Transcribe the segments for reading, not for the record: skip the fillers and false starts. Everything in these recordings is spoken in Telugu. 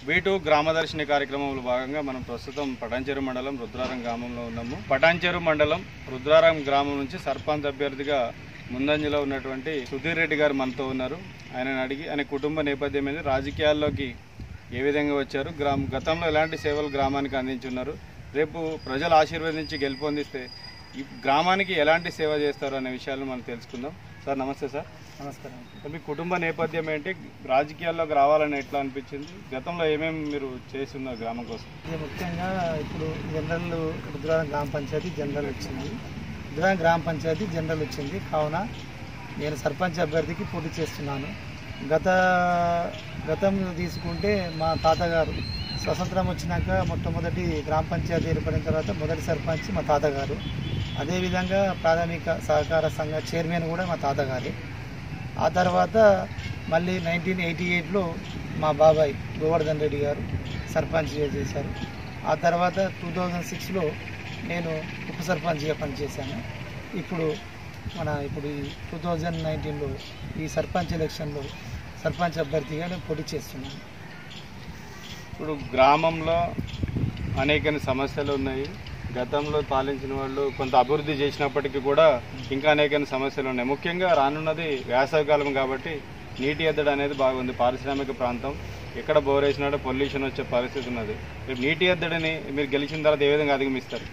వీటు గ్రామదర్శిని కార్యక్రమంలో భాగంగా మనం ప్రస్తుతం పటాన్చెరు మండలం రుద్రారం గ్రామంలో ఉన్నాము. పటాన్చెరు మండలం రుద్రారం గ్రామం నుంచి సర్పంచ్ అభ్యర్థిగా ముందంజలో ఉన్నటువంటి సుధీర్ రెడ్డి గారు మనతో ఉన్నారు. ఆయనను అడిగి ఆయన కుటుంబ నేపథ్యం మీద రాజకీయాల్లోకి ఏ విధంగా వచ్చారు, గతంలో ఎలాంటి సేవలు గ్రామానికి అందించున్నారు, రేపు ప్రజలు ఆశీర్వదించి గెలుపొందిస్తే ఈ గ్రామానికి ఎలాంటి సేవ చేస్తారు అనే విషయాలను మనం తెలుసుకుందాం. సార్ నమస్తే. సార్ నమస్కారం. మీ కుటుంబ నేపథ్యం ఏంటి, రాజకీయాల్లోకి రావాలని ఎట్లా అనిపించింది, గతంలో ఏమేమి మీరు చేస్తున్నారు గ్రామం కోసం? ఇది ముఖ్యంగా ఇప్పుడు జనరల్ రుద్రారం గ్రామ పంచాయతీ జనరల్ వచ్చింది, రుద్రారం గ్రామ పంచాయతీ జనరల్ వచ్చింది. కావున నేను సర్పంచ్ అభ్యర్థికి పోటీ చేస్తున్నాను. గతం తీసుకుంటే మా తాతగారు స్వతంత్రం వచ్చినాక మొట్టమొదటి గ్రామ పంచాయతీ ఏర్పడిన తర్వాత మొదటి సర్పంచ్ మా తాతగారు. అదేవిధంగా ప్రాథమిక సహకార సంఘ చైర్మన్ కూడా మా తాతగారే. ఆ తర్వాత మళ్ళీ 1988లో మా బాబాయ్ గోవర్ధన్ రెడ్డి గారు సర్పంచ్గా చేశారు. ఆ తర్వాత 2006లో నేను ఉప సర్పంచ్గా పనిచేశాను. ఇప్పుడు ఈ 2019లో ఈ సర్పంచ్ ఎలక్షన్లో సర్పంచ్ అభ్యర్థిగా నేను పోటీ చేస్తున్నాను. ఇప్పుడు గ్రామంలో అనేక సమస్యలు ఉన్నాయి. గతంలో పాలించిన వాళ్ళు కొంత అభివృద్ధి చేసినప్పటికీ కూడా ఇంకా అనేక సమస్యలు ఉన్నాయి. ముఖ్యంగా రానున్నది వేసవికాలం కాబట్టి నీటి ఎద్దడి అనేది బాగుంది. పారిశ్రామిక ప్రాంతం, ఎక్కడ బోర్ వేసినాడో పొల్యూషన్ వచ్చే పరిస్థితి ఉన్నది. నీటి ఎద్దడిని మీరు గెలిచిన తర్వాత ఏ విధంగా అధిగమిస్తారు?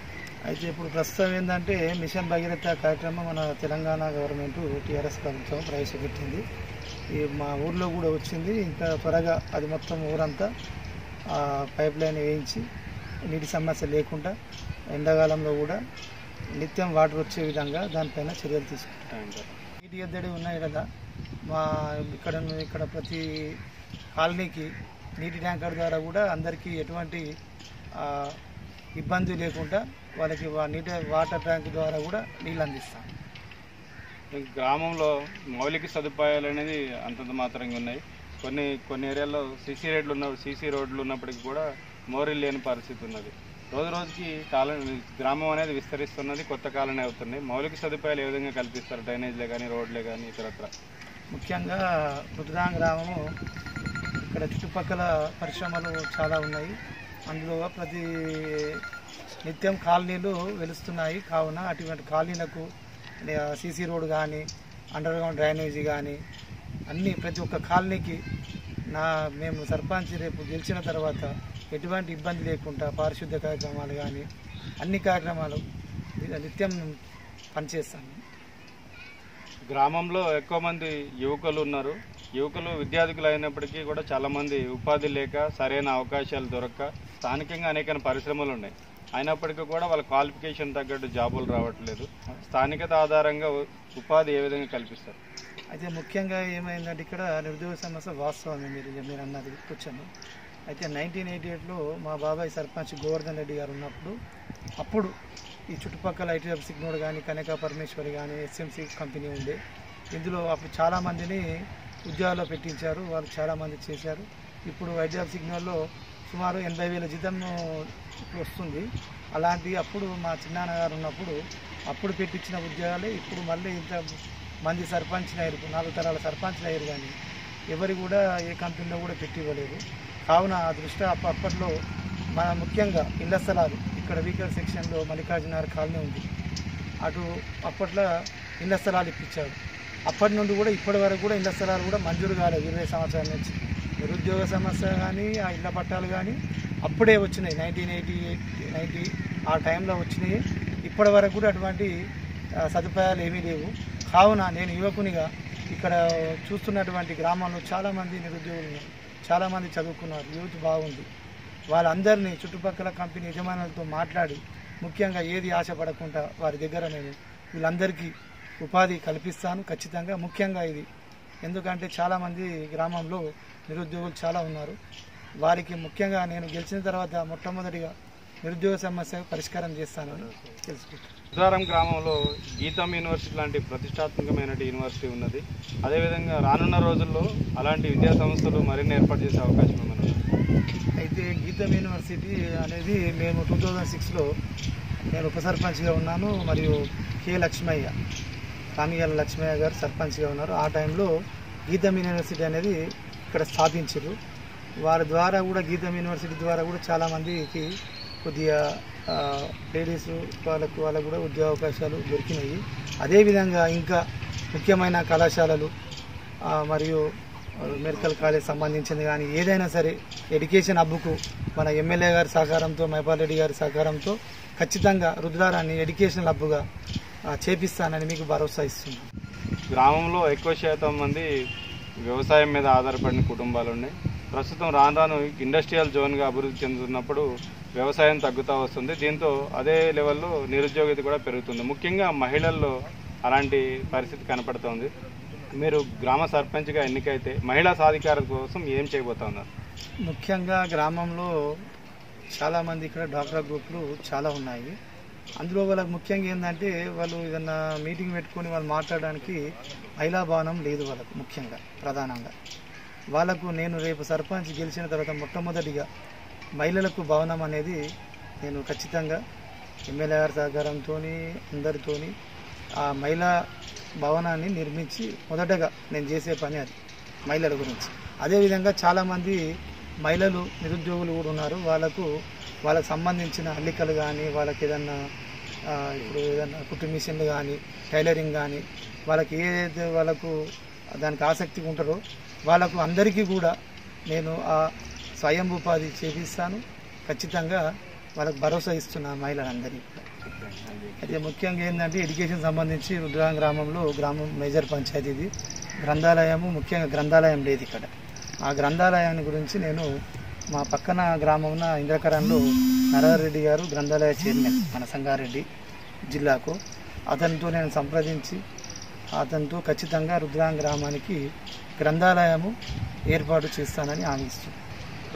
అయితే ఇప్పుడు ప్రస్తుతం ఏంటంటే మిషన్ భగీరథ కార్యక్రమం మన తెలంగాణ గవర్నమెంట్ టీఆర్ఎస్ ప్రభుత్వం ప్రవేశపెట్టింది. మా ఊర్లో కూడా వచ్చింది. ఇంకా త్వరగా అది మొత్తం ఊరంతా పైప్ లైన్ వేయించి నీటి సమస్య లేకుండా ఎండాకాలంలో కూడా నిత్యం వాటర్ వచ్చే విధంగా దానిపైన చర్యలు తీసుకుంటాం. నీటి ఎద్దడి ఉన్నాయి కదా, ఇక్కడ ప్రతి కాలనీకి నీటి ట్యాంకర్ ద్వారా కూడా అందరికీ ఎటువంటి ఇబ్బంది లేకుండా వాళ్ళకి వాటర్ ట్యాంక్ ద్వారా కూడా నీళ్ళు అందిస్తాం. గ్రామంలో మౌలిక సదుపాయాలు అనేది అంతంత మాత్రంగా ఉన్నాయి. కొన్ని ఏరియాల్లో సీసీ రోడ్లు ఉన్నప్పటికీ కూడా మోరీలు లేని పరిస్థితి ఉన్నది. రోజు రోజుకి గ్రామం అనేది విస్తరిస్తున్నది, కొత్త కాలనీ అవుతున్నాయి. మౌలిక సదుపాయాలు ఏ విధంగా కల్పిస్తారు? డ్రైనేజ్లే కానీ, రోడ్లే కానీ, ఇతరత్ర. ముఖ్యంగా రుద్రారం గ్రామము ఇక్కడ చుట్టుపక్కల పరిశ్రమలు చాలా ఉన్నాయి. అందులో ప్రతి నిత్యం కాలనీలు వెలుస్తున్నాయి. కావున అటువంటి కాలనీలకు సీసీ రోడ్ కానీ, అండర్ గ్రౌండ్ డ్రైనేజీ కానీ అన్నీ ప్రతి ఒక్క కాలనీకి మేము సర్పంచ్ రేపు గెలిచిన తర్వాత ఎటువంటి ఇబ్బంది లేకుండా పారిశుద్ధ్య కార్యక్రమాలు కానీ అన్ని కార్యక్రమాలు నిత్యం పనిచేస్తాము. గ్రామంలో ఎక్కువ మంది యువకులు ఉన్నారు. యువకులు విద్యార్థులు అయినప్పటికీ కూడా చాలామంది ఉపాధి లేక, సరైన అవకాశాలు దొరక్క, స్థానికంగా అనేక పరిశ్రమలు ఉన్నాయి. అయినప్పటికీ కూడా వాళ్ళ క్వాలిఫికేషన్ తగ్గట్టు జాబులు రావట్లేదు. స్థానికత ఆధారంగా ఉపాధి ఏ విధంగా కల్పిస్తారు? అయితే ముఖ్యంగా ఏమైందంటే ఇక్కడ నిరుద్యోగ సమస్య వాస్తవమే మీరు అన్నది కూర్చొని. అయితే 1988లో మా బాబాయ్ సర్పంచ్ గోవర్ధన్ రెడ్డి గారు ఉన్నప్పుడు అప్పుడు ఈ చుట్టుపక్కల ఐటీఎఫ్ సిగ్నోడ్ కానీ, కనక పరమేశ్వరి కానీ, ఎస్ఎంసీ కంపెనీ ఉండే. ఇందులో అప్పుడు చాలామందిని ఉద్యోగాల్లో పెట్టించారు. వాళ్ళు చాలామంది చేశారు. ఇప్పుడు ఐటీఎఫ్ సిగ్నల్లో సుమారు 80,000 జీతం ఇప్పుడు వస్తుంది. అలాంటి అప్పుడు మా చిన్నాన్నగారు ఉన్నప్పుడు అప్పుడు పెట్టించిన ఉద్యోగాలే ఇప్పుడు మళ్ళీ ఇంత మంది సర్పంచ్లు అయ్యారు. 4 తరాల సర్పంచ్లు అయ్యారు కానీ ఎవరు కూడా ఏ కంపెనీలో కూడా పెట్టి ఇవ్వలేదు. కావున ఆ దృష్ట్యా అప్పట్లో మన ముఖ్యంగా ఇళ్ల స్థలాలు ఇక్కడ వీకర్ సెక్షన్లో మల్లికార్జునగర్ కాలనీ ఉంది. అటు అప్పట్లో ఇళ్ల స్థలాలు ఇప్పించారు. అప్పటి నుండి కూడా ఇప్పటి వరకు కూడా ఇళ్ల స్థలాలు కూడా మంజూరు కాలేదు. 20 సంవత్సరాల నుంచి నిరుద్యోగ సమస్య కానీ, ఆ ఇళ్ల పట్టాలు కానీ అప్పుడే వచ్చినాయి. 1988-90 ఆ టైంలో వచ్చినాయి. ఇప్పటి వరకు కూడా అటువంటి సదుపాయాలు ఏమీ లేవు. కావున నేను యువకునిగా ఇక్కడ చూస్తున్నటువంటి గ్రామంలో చాలామంది నిరుద్యోగులు ఉన్నారు, చాలామంది చదువుకున్నారు, యూత్ బాగుంది. వాళ్ళందరినీ చుట్టుపక్కల కంపెనీ యజమానులతో మాట్లాడి ముఖ్యంగా ఏది ఆశపడకుండా వారి దగ్గర నేను వీళ్ళందరికీ ఉపాధి కల్పిస్తాను ఖచ్చితంగా. ముఖ్యంగా ఇది ఎందుకంటే చాలామంది గ్రామంలో నిరుద్యోగులు చాలా ఉన్నారు. వారికి ముఖ్యంగా నేను గెలిచిన తర్వాత మొట్టమొదటిగా నిరుద్యోగ సమస్య పరిష్కారం చేస్తానని తెలుసుకుంటాను. రుద్రారం గ్రామంలో గీతం యూనివర్సిటీ లాంటి ప్రతిష్టాత్మకమైన యూనివర్సిటీ ఉన్నది. అదేవిధంగా రానున్న రోజుల్లో అలాంటి విద్యా సంస్థలు మరిన్ని ఏర్పాటు చేసే అవకాశం ఉన్నది. అయితే గీతం యూనివర్సిటీ అనేది మేము 2006లో నేను ఉప సర్పంచ్గా ఉన్నాను. మరియు కె లక్ష్మయ్య, కామిగల లక్ష్మయ్య గారు సర్పంచ్గా ఉన్నారు. ఆ టైంలో గీతం యూనివర్సిటీ అనేది ఇక్కడ స్థాపించారు. వారి ద్వారా కూడా గీతం యూనివర్సిటీ ద్వారా కూడా చాలామందికి కొద్దిగా లేడీస్ వాళ్ళకు కూడా ఉద్యోగ అవకాశాలు దొరికినాయి. అదేవిధంగా ఇంకా ముఖ్యమైన కళాశాలలు మరియు మెడికల్ కాలేజ్ సంబంధించింది కానీ ఏదైనా సరే ఎడ్యుకేషన్ హబ్కు మన ఎమ్మెల్యే గారి సహకారంతో, మైపాల్ రెడ్డి గారి సహకారంతో ఖచ్చితంగా రుద్రారాన్ని ఎడ్యుకేషనల్ హబ్గా చేపిస్తానని మీకు భరోసా ఇస్తున్నాను. గ్రామంలో ఎక్కువ శాతం మంది వ్యవసాయం మీద ఆధారపడిన కుటుంబాలు ఉన్నాయి. ప్రస్తుతం రాను రాను ఇండస్ట్రియల్ జోన్గా అభివృద్ధి చెందుతున్నప్పుడు వ్యవసాయం తగ్గుతూ వస్తుంది. దీంతో అదే లెవెల్లో నిరుద్యోగిత కూడా పెరుగుతుంది. ముఖ్యంగా మహిళల్లో అలాంటి పరిస్థితి కనపడుతోంది. మీరు గ్రామ సర్పంచ్గా ఎన్నికైతే మహిళా సాధికారత కోసం ఏం చేయబోతున్నారు? ముఖ్యంగా గ్రామంలో చాలామంది ఇక్కడ డాక్టర్ గ్రూపులు చాలా ఉన్నాయి. అందులో వాళ్ళకి ముఖ్యంగా ఏంటంటే వాళ్ళు ఏదన్నా మీటింగ్ పెట్టుకొని వాళ్ళు మాట్లాడడానికి మహిళా భవనం లేదు వాళ్ళకు. ముఖ్యంగా ప్రధానంగా వాళ్ళకు నేను రేపు సర్పంచ్ గెలిచిన తర్వాత మొట్టమొదటిగా మహిళలకు భవనం అనేది నేను ఖచ్చితంగా ఎమ్మెల్యే గారి సహకారంతో అందరితో ఆ మహిళా భవనాన్ని నిర్మించి మొదటగా నేను చేసే పని అది మహిళల గురించి. అదేవిధంగా చాలామంది మహిళలు నిరుద్యోగులు కూడా ఉన్నారు. వాళ్ళకు సంబంధించిన అల్లికలు కానీ, వాళ్ళకి ఏదన్నా ఇప్పుడు ఏదన్నా కుట్టు మిషన్లు కానీ, టైలరింగ్ కానీ, వాళ్ళకి ఏదైతే వాళ్ళకు దానికి ఆసక్తి ఉంటారో వాళ్ళకు అందరికీ కూడా నేను ఆ స్వయం ఉపాధి చేపిస్తాను. ఖచ్చితంగా వాళ్ళకు భరోసా ఇస్తున్నాను మహిళలందరికీ. అయితే ముఖ్యంగా ఏంటంటే ఎడ్యుకేషన్ సంబంధించి రుద్రారం గ్రామంలో గ్రామం మేజర్ పంచాయతీ ఇది. గ్రంథాలయము ముఖ్యంగా గ్రంథాలయం లేదు ఇక్కడ. ఆ గ్రంథాలయాన్ని గురించి నేను మా పక్కన గ్రామంలో ఇంద్రకరంలో నరహరెడ్డి గారు గ్రంథాలయ చైర్మన్ మన సంగారెడ్డి జిల్లాకు, అతనితో నేను సంప్రదించి అతనితో ఖచ్చితంగా రుద్రారం గ్రామానికి గ్రంథాలయము ఏర్పాటు చేస్తానని హామీ ఇస్తున్నాను.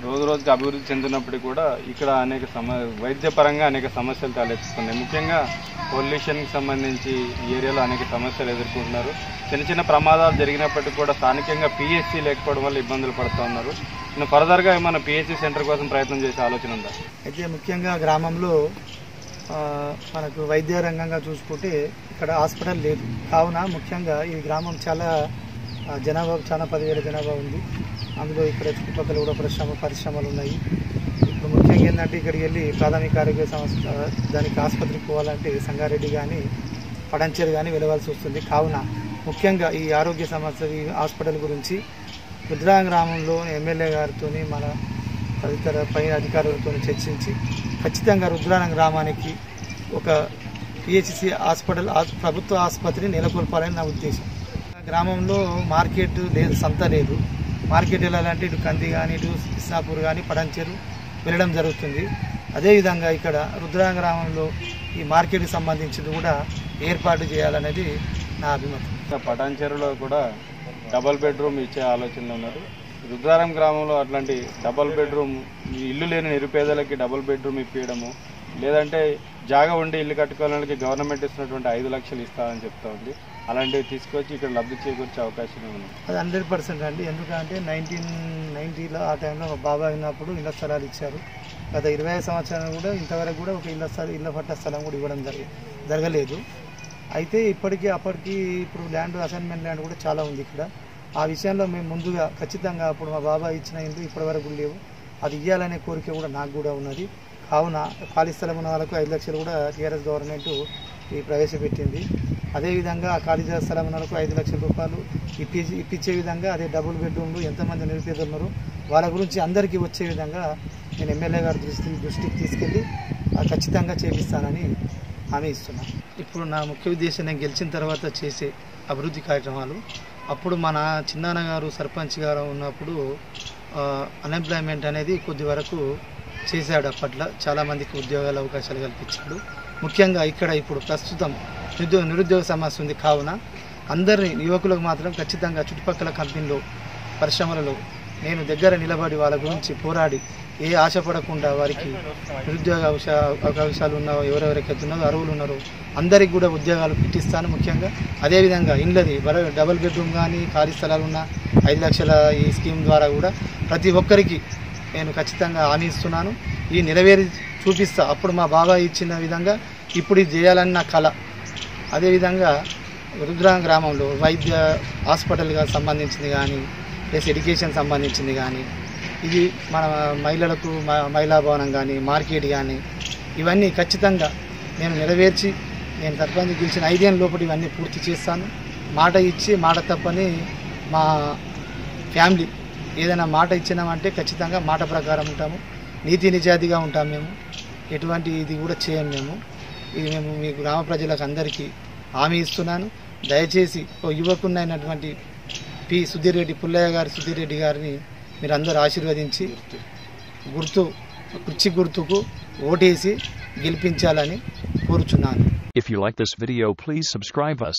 రోజు రోజుకి అభివృద్ధి చెందినప్పటికీ కూడా ఇక్కడ అనేక వైద్యపరంగా అనేక సమస్యలు తలెత్తుతున్నాయి. ముఖ్యంగా పొల్యూషన్కి సంబంధించి ఈ ఏరియాలో అనేక సమస్యలు ఎదుర్కొంటున్నారు. చిన్న చిన్న ప్రమాదాలు జరిగినప్పటికీ కూడా స్థానికంగా పిహెచ్సి లేకపోవడం వల్ల ఇబ్బందులు పడుతూ ఉన్నారు. నేను ఫర్దర్గా ఏమైనా పిహెచ్సి సెంటర్ కోసం ప్రయత్నం చేసే ఆలోచన ఉందా? అయితే ముఖ్యంగా గ్రామంలో మనకు వైద్య రంగంగా చూసుకుంటే ఇక్కడ హాస్పిటల్ లేదు. కావున ముఖ్యంగా ఈ గ్రామం చాలా జనాభా 10,000 జనాభా ఉంది. అందులో ఇక్కడ చుట్టుపక్కల కూడా పరిశ్రమలు ఉన్నాయి. ఇప్పుడు ముఖ్యంగా ఏంటంటే ఇక్కడికి వెళ్ళి ప్రాథమిక ఆరోగ్య సంస్థ దానికి ఆసుపత్రికి పోవాలంటే సంగారెడ్డి కానీ పడంచేరు కానీ వెళ్ళవలసి వస్తుంది. కావున ముఖ్యంగా ఈ ఆరోగ్య సమస్య ఈ హాస్పిటల్ గురించి రుద్రారం గ్రామంలో ఎమ్మెల్యే గారితో మన తదితర పై అధికారులతో చర్చించి ఖచ్చితంగా రుద్రారం గ్రామానికి ఒక పిహెచ్సి హాస్పిటల్ ప్రభుత్వ ఆసుపత్రిని నెలకొల్పాలని నా ఉద్దేశం. గ్రామంలో మార్కెట్ లేదు, సంత లేదు. మార్కెట్ వెళ్ళాలంటే ఇటు కంది కానీ, ఇటు కృష్ణాపూర్ కానీ, పడంచేరు వెళ్ళడం జరుగుతుంది. అదేవిధంగా ఇక్కడ రుద్రారం గ్రామంలో ఈ మార్కెట్కి సంబంధించింది కూడా ఏర్పాటు చేయాలనేది నా అభిమతం. పటాన్చెరులో కూడా డబల్ బెడ్రూమ్ ఇచ్చే ఆలోచనలో ఉన్నారు. రుద్రారం గ్రామంలో అట్లాంటి డబల్ బెడ్రూమ్ ఇల్లు లేని నిరుపేదలకి డబుల్ బెడ్రూమ్ ఇప్పించడము, లేదంటే జాగా ఉండి ఇల్లు కట్టుకోవడానికి గవర్నమెంట్ ఇస్తున్నటువంటి 5 లక్షలు ఇస్తామని చెప్తా ఉంది. అలాంటివి తీసుకొచ్చి ఇక్కడ లబ్ధి చేకూర్చే అవకాశం ఉంది. అది 100% అండి. ఎందుకంటే 1990లో ఆ టైంలో మా బాబాయ్ ఉన్నప్పుడు ఇళ్ల స్థలాలు ఇచ్చారు. గత 25 సంవత్సరాలు కూడా ఇంతవరకు కూడా ఒక ఇళ్ల పట్ట స్థలం కూడా ఇవ్వడం జరగలేదు. అయితే అప్పటికి ఇప్పుడు ల్యాండ్ అసైన్మెంట్ ల్యాండ్ కూడా చాలా ఉంది ఇక్కడ. ఆ విషయంలో మేము ముందుగా ఖచ్చితంగా అప్పుడు మా బాబాయ్ ఇచ్చిన ఇల్లు ఇప్పటివరకు లేవు, అది ఇవ్వాలనే కోరిక కూడా నాకు కూడా ఉన్నది. కావున ఖాళీ స్థలం ఉన్న వాళ్ళకు 5 లక్షలు కూడా టీఆర్ఎస్ గవర్నమెంట్ ప్రవేశపెట్టింది. అదేవిధంగా ఆ ఖాళీ స్థలం ఉన్న వాళ్ళకు 5 లక్షల రూపాయలు ఇప్పించే విధంగా, అదే డబుల్ బెడ్రూమ్లు ఎంతమంది నిరుపేదలు ఉన్నారో వాళ్ళ గురించి అందరికీ వచ్చే విధంగా నేను ఎమ్మెల్యే గారి దృష్టికి తీసుకెళ్ళి ఖచ్చితంగా చేపిస్తానని హామీ ఇస్తున్నాను. ఇప్పుడు నా ముఖ్య ఉద్దేశం నేను గెలిచిన తర్వాత చేసే అభివృద్ధి కార్యక్రమాలు. అప్పుడు మన చిన్నాన్న గారు సర్పంచ్ గారు ఉన్నప్పుడు అన్ఎంప్లాయ్మెంట్ అనేది కొద్ది వరకు చేశాడు. అప్పట్లో చాలామందికి ఉద్యోగాల అవకాశాలు కల్పించాడు. ముఖ్యంగా ఇక్కడ ఇప్పుడు ప్రస్తుతం నిరుద్యోగ సమస్య ఉంది. కావున అందరినీ యువకులకు మాత్రం ఖచ్చితంగా చుట్టుపక్కల కంపెనీలో పరిశ్రమలలో నేను దగ్గర నిలబడి వాళ్ళ గురించి పోరాడి ఏ ఆశపడకుండా వారికి నిరుద్యోగ అవకాశాలు ఉన్నారో ఎవరెవరికైతే ఉన్నారో అర్హులు ఉన్నారో అందరికి కూడా ఉద్యోగాలు పెట్టిస్తాను. ముఖ్యంగా అదేవిధంగా ఇండ్లది డబుల్ బెడ్రూమ్ కానీ ఖాళీ స్థలాలు ఉన్న 5 లక్షల ఈ స్కీమ్ ద్వారా కూడా ప్రతి ఒక్కరికి నేను ఖచ్చితంగా హామీ ఇస్తున్నాను. ఈ నెరవేరి చూపిస్తా. అప్పుడు మా బాబాయ్ ఇచ్చిన విధంగా ఇప్పుడు ఇది చేయాలని నా కళ. అదేవిధంగా రుద్రారం గ్రామంలో వైద్య హాస్పిటల్గా సంబంధించింది కానీ, ప్లస్ ఎడ్యుకేషన్ సంబంధించింది కానీ, ఇది మన మహిళలకు మహిళా భవనం కానీ మార్కెట్ కానీ ఇవన్నీ ఖచ్చితంగా నేను నెరవేర్చి నేను సర్పంచ్ గెలిచిన 5 ఏళ్ళ లోపల ఇవన్నీ పూర్తి చేస్తాను. మాట ఇచ్చి మాట తప్పని మా ఫ్యామిలీ ఏదైనా మాట ఇచ్చినామంటే ఖచ్చితంగా మాట ప్రకారం ఉంటాము, నీతి నిజాయితీగా ఉంటాము. మేము ఎటువంటి ఇది కూడా చేయము. ఇది మేము మీ గ్రామ ప్రజలకు అందరికీ హామీ ఇస్తున్నాను. దయచేసి ఓ యువకున్నైనటువంటి సుధీర్ రెడ్డి గారిని మీరందరూ ఆశీర్వదించి కుర్చీ గుర్తుకు ఓటేసి గెలిపించాలని కోరుచున్నాను. If you like this video, please subscribe us.